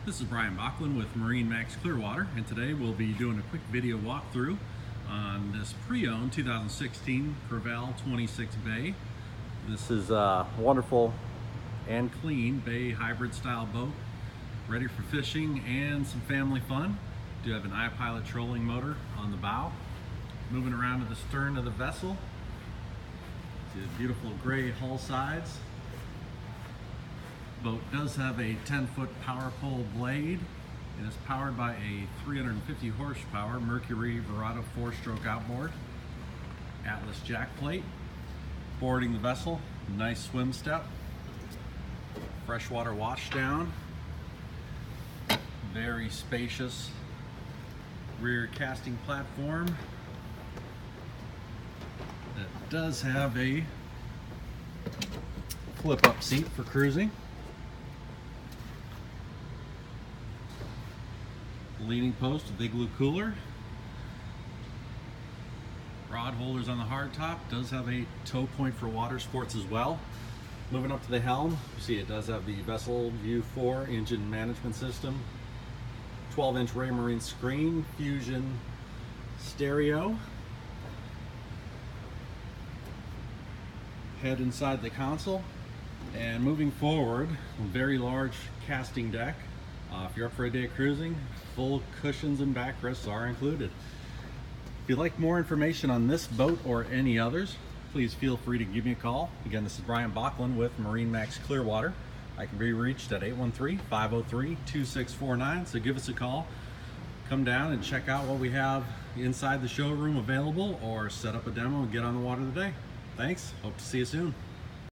This is Brian Bachman with MarineMax Clearwater, and today we'll be doing a quick video walkthrough on this pre-owned 2016 Crevalle 26 bay. This is a wonderful and clean bay hybrid style boat, ready for fishing and some family fun. Do have an iPilot trolling motor on the bow. Moving around to the stern of the vessel, see the beautiful gray hull sides. Boat does have a 10-foot power pole blade and is powered by a 350 horsepower Mercury Verado 4-stroke outboard. Atlas jack plate. Boarding the vessel, nice swim step. Freshwater washdown. Very spacious rear casting platform. It does have a flip-up seat for cruising. Leaning post with igloo cooler. Rod holders on the hardtop. Does have a tow point for water sports as well. Moving up to the helm, you see it does have the Vessel View 4 engine management system. 12-inch Raymarine screen, Fusion stereo. Head inside the console. And moving forward, a very large casting deck. If you're up for a day of cruising, full cushions and backrests are included. If you'd like more information on this boat or any others, please feel free to give me a call. Again, this is Brian Bachman with MarineMax Clearwater. I can be reached at 813-503-2649, so give us a call. Come down and check out what we have inside the showroom available, or set up a demo and get on the water today. Thanks, hope to see you soon.